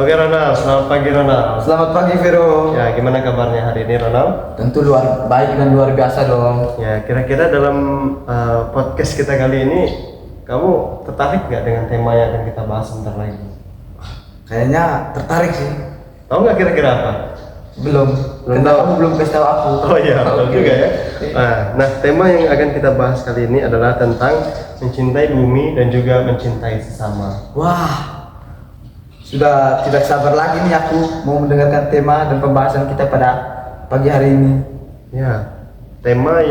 Oke Ronald, selamat pagi Ronald. Selamat pagi Vero. Ya, gimana kabarnya hari ini Ronald? Tentu luar baik dan luar biasa dong. Ya, kira-kira dalam podcast kita kali ini, kamu tertarik nggak dengan tema yang akan kita bahas sebentar lagi? Kayaknya tertarik sih. Tahu nggak kira-kira apa? Belum. Belum Karena tahu. kamu belum kasih tahu aku. Oh iya, betul Oke. juga ya. Nah, tema yang akan kita bahas kali ini adalah tentang mencintai bumi dan juga mencintai sesama. Wah, sudah tidak sabar lagi nih aku mau mendengarkan tema dan pembahasan kita pada pagi hari ini. Ya, tema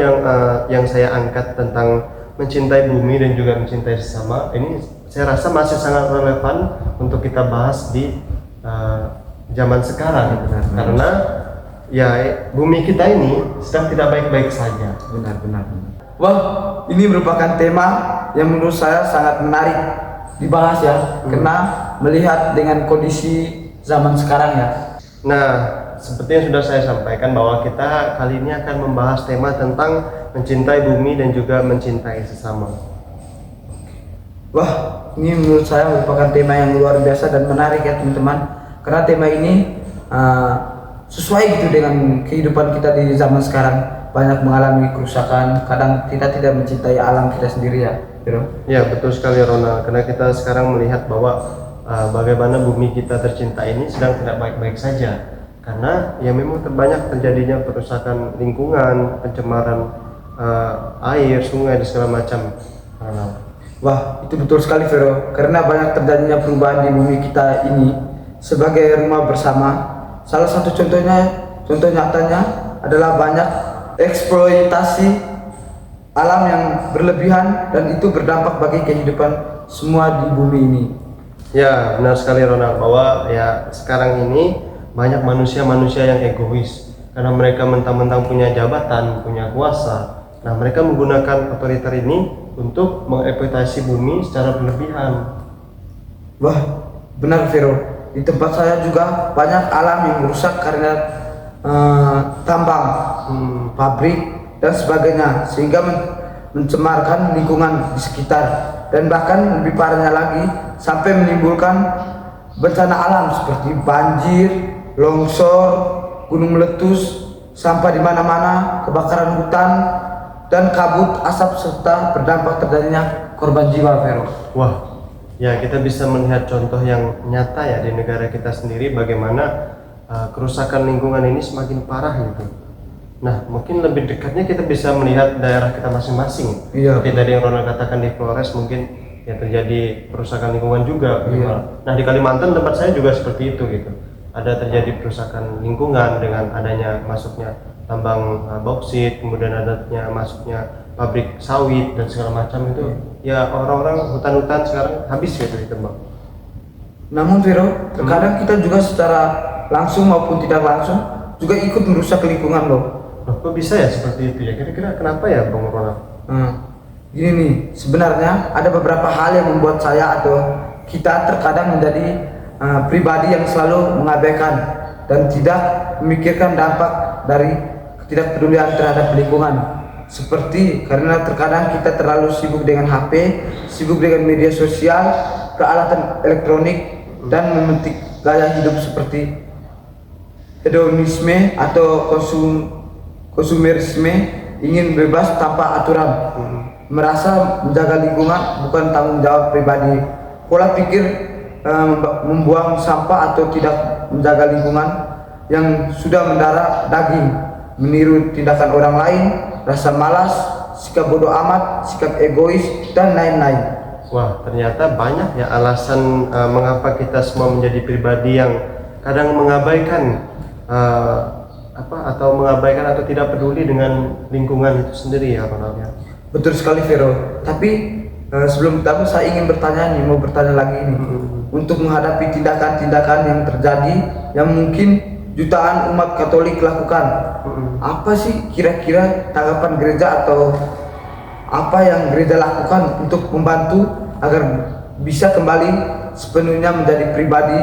yang saya angkat tentang mencintai bumi dan juga mencintai sesama ini saya rasa masih sangat relevan untuk kita bahas di zaman sekarang, Benar. karena ya bumi kita ini sedang tidak baik-baik saja. Benar. Wah, ini merupakan tema yang menurut saya sangat menarik dibahas ya, karena melihat dengan kondisi zaman sekarang ya. Nah, seperti yang sudah saya sampaikan bahwa kita kali ini akan membahas tema tentang mencintai bumi dan juga mencintai sesama. Wah, ini menurut saya merupakan tema yang luar biasa dan menarik ya teman-teman. Karena tema ini sesuai gitu dengan kehidupan kita di zaman sekarang. Banyak mengalami kerusakan, kadang kita tidak mencintai alam kita sendiri ya, Bro. Ya, betul sekali Ronald, karena kita sekarang melihat bahwa bagaimana bumi kita tercinta ini sedang tidak baik-baik saja. Karena ya memang terbanyak terjadinya perusakan lingkungan, pencemaran air, sungai dan segala macam, Ronald. Wah, itu betul sekali Vero. Karena banyak terjadinya perubahan di bumi kita ini sebagai rumah bersama. Salah satu contoh nyatanya adalah banyak eksploitasi alam yang berlebihan dan itu berdampak bagi kehidupan semua di bumi ini. Ya, benar sekali Ronald, bahwa ya sekarang ini banyak manusia-manusia yang egois karena mereka mentang-mentang punya jabatan, punya kuasa. Nah, mereka menggunakan otoriter ini untuk mengeksploitasi bumi secara berlebihan. Wah, benar Vero. Di tempat saya juga banyak alam yang rusak karena tambang, pabrik dan sebagainya, sehingga mencemarkan lingkungan di sekitar, dan bahkan lebih parahnya lagi sampai menimbulkan bencana alam seperti banjir, longsor, gunung meletus, sampah di mana-mana, kebakaran hutan, dan kabut asap serta berdampak terjadinya korban jiwa, Vero. Wah, ya kita bisa melihat contoh yang nyata ya di negara kita sendiri bagaimana kerusakan lingkungan ini semakin parah gitu. Nah, mungkin lebih dekatnya kita bisa melihat daerah kita masing-masing. Iya. Seperti tadi yang Ronald katakan di Flores mungkin ya terjadi perusakan lingkungan juga. Iya. Nah, di Kalimantan tempat saya juga seperti itu gitu. Ada terjadi perusakan lingkungan dengan adanya masuknya tambang bauksit, kemudian adanya masuknya pabrik sawit dan segala macam itu. Ya orang-orang hutan-hutan sekarang habis gitu ditebang. Namun Vero, terkadang kita juga secara langsung maupun tidak langsung juga ikut merusak lingkungan loh. Loh, kok bisa ya seperti itu ya? Kira-kira kenapa ya Bang Ronald? Gini nih, sebenarnya ada beberapa hal yang membuat saya atau kita terkadang menjadi pribadi yang selalu mengabaikan dan tidak memikirkan dampak dari ketidakpedulian terhadap lingkungan. Seperti karena terkadang kita terlalu sibuk dengan HP, sibuk dengan media sosial, peralatan elektronik, dan memetik gaya hidup seperti hedonisme atau konsumerisme, ingin bebas tanpa aturan, merasa menjaga lingkungan bukan tanggung jawab pribadi, pola pikir membuang sampah atau tidak menjaga lingkungan yang sudah mendarah daging, meniru tindakan orang lain, rasa malas, sikap bodoh amat, sikap egois, dan lain-lain. Wah, ternyata banyak ya alasan mengapa kita semua menjadi pribadi yang kadang mengabaikan atau tidak peduli dengan lingkungan itu sendiri ya Ronald ya. Betul sekali Vero. Tapi sebelum itu saya ingin mau bertanya lagi ini. Untuk menghadapi tindakan-tindakan yang terjadi yang mungkin jutaan umat Katolik lakukan, apa sih kira-kira tanggapan gereja atau apa yang gereja lakukan untuk membantu agar bisa kembali sepenuhnya menjadi pribadi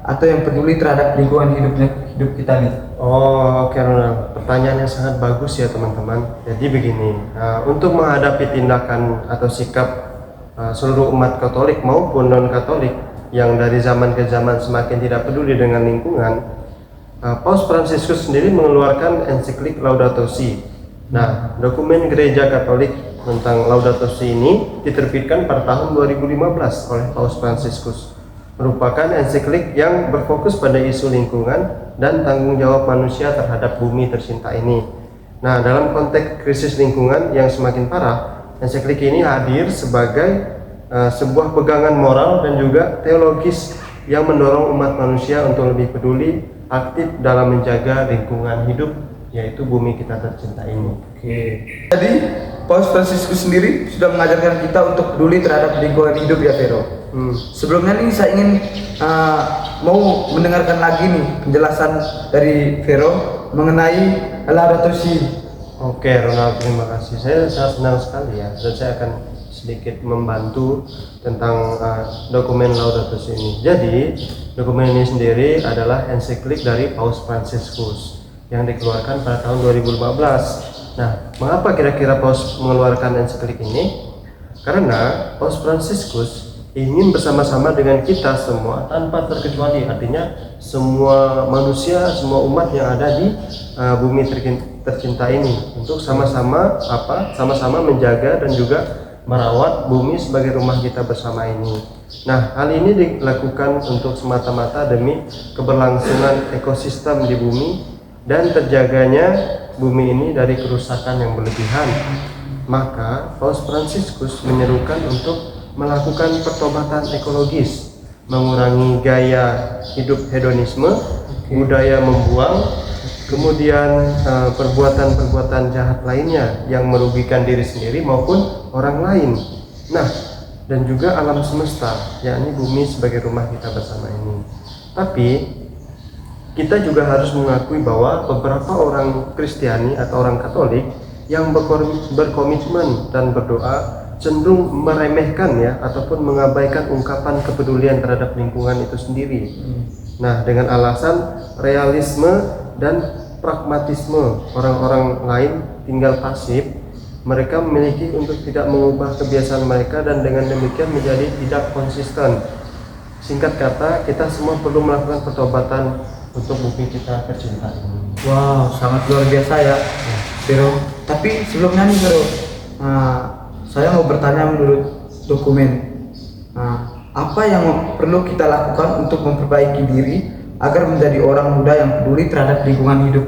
atau yang peduli terhadap lingkungan hidup kita nih? Oh, oke Ronald, pertanyaan yang sangat bagus ya teman-teman. Jadi begini, untuk menghadapi tindakan atau sikap seluruh umat Katolik maupun non Katolik yang dari zaman ke zaman semakin tidak peduli dengan lingkungan, Paus Fransiskus sendiri mengeluarkan ensiklik Laudato Si. Nah, dokumen Gereja Katolik tentang Laudato Si ini diterbitkan pada tahun 2015 oleh Paus Fransiskus. Merupakan ensiklik yang berfokus pada isu lingkungan dan tanggung jawab manusia terhadap bumi tercinta ini. Nah, dalam konteks krisis lingkungan yang semakin parah, ensiklik ini hadir sebagai sebuah pegangan moral dan juga teologis yang mendorong umat manusia untuk lebih peduli, aktif dalam menjaga lingkungan hidup, yaitu bumi kita tercinta ini. Oke. Jadi Paus Fransiskus sendiri sudah mengajarkan kita untuk peduli terhadap lingkungan hidup ya Vero. Sebelumnya nih saya ingin mau mendengarkan lagi nih penjelasan dari Vero mengenai Laudato Si. Oke Ronald, terima kasih. Saya sangat senang sekali ya, dan saya akan sedikit membantu tentang dokumen Laudato Si ini. Jadi dokumen ini sendiri adalah ensiklik dari Paus Fransiskus yang dikeluarkan pada tahun 2015. Nah, mengapa kira-kira Paus mengeluarkan ensiklik ini? Karena Paus Fransiskus ingin bersama-sama dengan kita semua tanpa terkecuali, artinya semua manusia, semua umat yang ada di bumi tercinta ini untuk sama-sama sama-sama menjaga dan juga merawat bumi sebagai rumah kita bersama ini. Nah, hal ini dilakukan untuk semata-mata demi keberlangsungan ekosistem di bumi dan terjaganya bumi ini dari kerusakan yang berlebihan. Maka Paus Fransiskus menyerukan untuk melakukan pertobatan ekologis, mengurangi gaya hidup hedonisme, budaya membuang, kemudian perbuatan-perbuatan jahat lainnya yang merugikan diri sendiri maupun orang lain. Nah, dan juga alam semesta, yakni bumi sebagai rumah kita bersama ini. Tapi kita juga harus mengakui bahwa beberapa orang Kristiani atau orang Katolik yang berkomitmen dan berdoa cenderung meremehkan ya ataupun mengabaikan ungkapan kepedulian terhadap lingkungan itu sendiri. Nah, dengan alasan realisme dan pragmatisme orang-orang lain tinggal pasif, mereka memiliki untuk tidak mengubah kebiasaan mereka dan dengan demikian menjadi tidak konsisten. Singkat kata, kita semua perlu melakukan pertobatan untuk bumi kita tercinta ini. Wow, sangat luar biasa ya, Vero. Tapi sebelumnya nih Vero, saya mau bertanya menurut dokumen, apa yang perlu kita lakukan untuk memperbaiki diri agar menjadi orang muda yang peduli terhadap lingkungan hidup?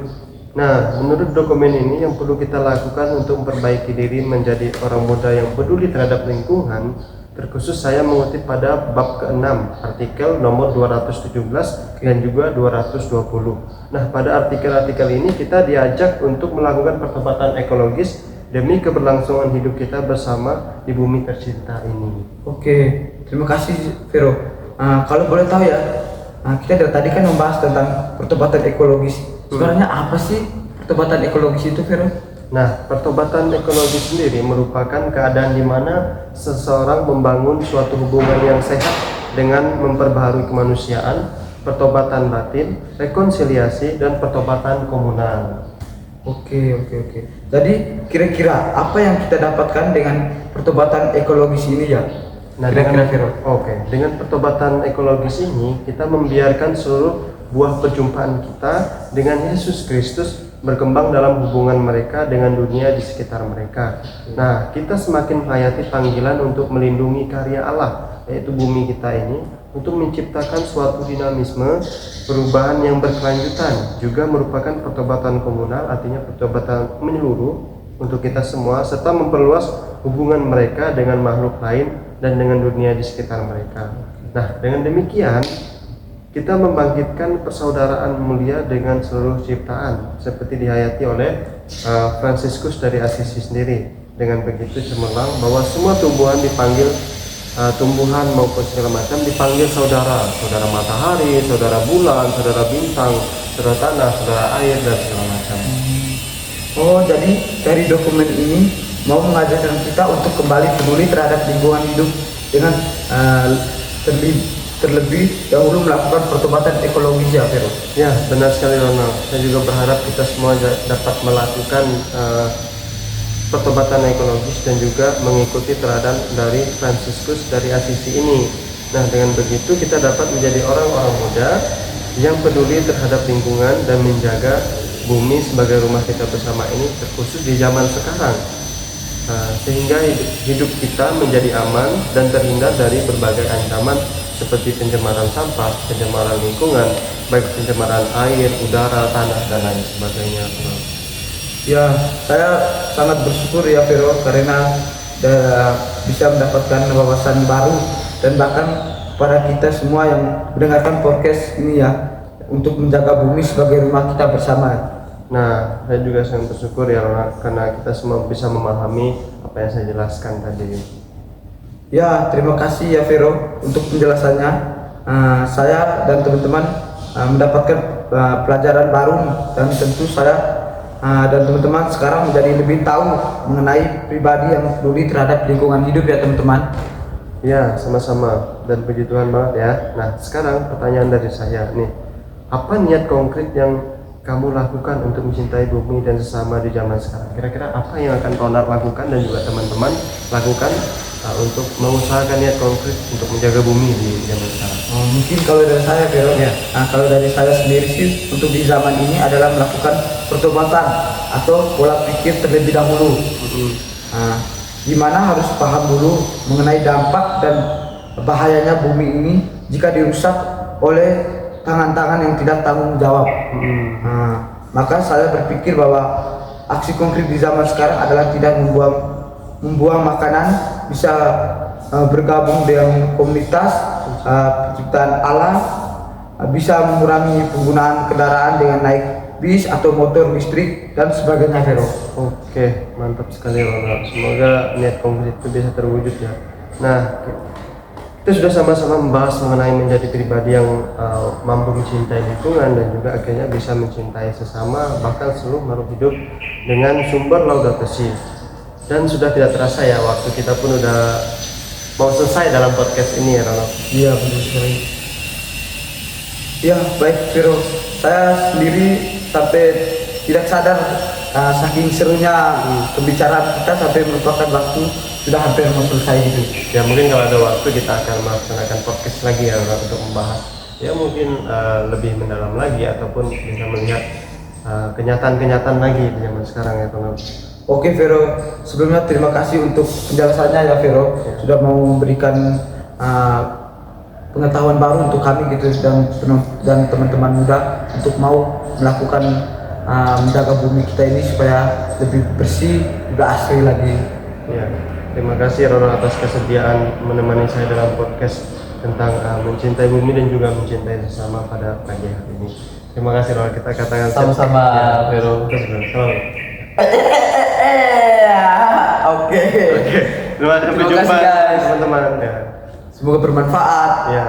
Nah, menurut dokumen ini yang perlu kita lakukan untuk memperbaiki diri menjadi orang muda yang peduli terhadap lingkungan, terkhusus saya mengutip pada bab ke-6 artikel nomor 217 dan juga 220. Nah, pada artikel-artikel ini kita diajak untuk melakukan pertobatan ekologis demi keberlangsungan hidup kita bersama di bumi tercinta ini. Oke, terima kasih Vero. Kalau boleh tahu ya, kita dari tadi kan membahas tentang pertobatan ekologis. Sebenarnya apa sih pertobatan ekologis itu, Vero? Nah, pertobatan ekologis sendiri merupakan keadaan di mana seseorang membangun suatu hubungan yang sehat dengan memperbaharui kemanusiaan, pertobatan batin, rekonsiliasi, dan pertobatan komunal. Oke. Jadi kira-kira apa yang kita dapatkan dengan pertobatan ekologis ini ya? Nah, dengan pertobatan ekologis ini kita membiarkan seluruh buah perjumpaan kita dengan Yesus Kristus berkembang dalam hubungan mereka dengan dunia di sekitar mereka. Nah, kita semakin menghayati panggilan untuk melindungi karya Allah, yaitu bumi kita ini, untuk menciptakan suatu dinamisme perubahan yang berkelanjutan. Juga merupakan pertobatan komunal, artinya pertobatan menyeluruh untuk kita semua, serta memperluas hubungan mereka dengan makhluk lain dan dengan dunia di sekitar mereka. Nah, dengan demikian kita membangkitkan persaudaraan mulia dengan seluruh ciptaan, seperti dihayati oleh Fransiskus dari Assisi sendiri. Dengan begitu cemerlang bahwa semua tumbuhan dipanggil, tumbuhan maupun segala macam dipanggil saudara, saudara matahari, saudara bulan, saudara bintang, saudara tanah, saudara air, dan segala macam. Oh, jadi dari dokumen ini mau mengajarkan kita untuk kembali peduli terhadap lingkungan hidup dengan terlebih dahulu melakukan pertobatan ekologis ya, Vero? Ya, benar sekali Ronald. Saya juga berharap kita semua dapat melakukan pertobatan ekologis dan juga mengikuti teladan dari Fransiskus dari Assisi ini. Nah, dengan begitu kita dapat menjadi orang-orang muda yang peduli terhadap lingkungan dan menjaga bumi sebagai rumah kita bersama ini, terkhusus di zaman sekarang. Sehingga hidup kita menjadi aman dan terhindar dari berbagai ancaman seperti pencemaran sampah, pencemaran lingkungan, baik pencemaran air, udara, tanah, dan lain sebagainya. Ya, saya sangat bersyukur ya Vero karena bisa mendapatkan wawasan baru dan bahkan para kita semua yang mendengarkan podcast ini ya, untuk menjaga bumi sebagai rumah kita bersama. Nah, saya juga sangat bersyukur ya Ronald, karena kita semua bisa memahami apa yang saya jelaskan tadi. Ya, terima kasih ya Vero untuk penjelasannya. Saya dan teman-teman mendapatkan pelajaran baru, dan tentu saya dan teman-teman sekarang menjadi lebih tahu mengenai pribadi yang peduli terhadap lingkungan hidup ya teman-teman. Ya, sama-sama, dan puji Tuhan banget ya. Nah, sekarang pertanyaan dari saya nih, apa niat konkret yang kamu lakukan untuk mencintai bumi dan sesama di zaman sekarang? Kira-kira apa yang akan Ronald lakukan dan juga teman-teman lakukan untuk mengusahakan niat konkret untuk menjaga bumi di zaman sekarang? Mungkin kalau dari saya Vero, Ya. kalau dari saya sendiri sih untuk di zaman ini adalah melakukan pertobatan atau pola pikir terlebih dahulu. Di mana harus paham dulu mengenai dampak dan bahayanya bumi ini jika dirusak oleh tangan-tangan yang tidak tanggung jawab. Maka saya berpikir bahwa aksi konkret di zaman sekarang adalah tidak membuang makanan, bisa bergabung dengan komunitas penciptaan alam, bisa mengurangi penggunaan kendaraan dengan naik bis atau motor listrik dan sebagainya Vero. Oke, mantap sekali Ronald. Semoga niat konkret itu bisa terwujud ya. Nah, kita sudah sama-sama membahas mengenai menjadi pribadi yang mampu mencintai lingkungan dan juga akhirnya bisa mencintai sesama, bahkan seluruh makhluk hidup dengan sumber laudato si. Dan sudah tidak terasa ya, waktu kita pun udah mau selesai dalam podcast ini ya Ronald. Iya benar sekali. Ya baik Vero, saya sendiri sampai tidak sadar saking serunya pembicaraan kita sampai merupakan waktu sudah hampir mau selesai gitu. Ya mungkin kalau ada waktu kita akan melaksanakan podcast lagi ya Ronald, untuk membahas ya mungkin lebih mendalam lagi ataupun bisa melihat kenyataan-kenyataan lagi di zaman sekarang ya Ronald. Oke Vero, sebelumnya terima kasih untuk penjelasannya ya Vero, sudah mau memberikan pengetahuan baru untuk kami gitu dan teman-teman muda untuk mau melakukan menjaga bumi kita ini supaya lebih bersih, lebih asri lagi. Ya, terima kasih Ronald atas kesediaan menemani saya dalam podcast tentang mencintai bumi dan juga mencintai sesama pada pagi hari ini. Terima kasih Ronald, kita katakan Sama-sama, Vero. Kita sudah selamat. Oke. Terima kasih Terima kasih, guys. teman-teman. Ya. Semoga bermanfaat. Ya.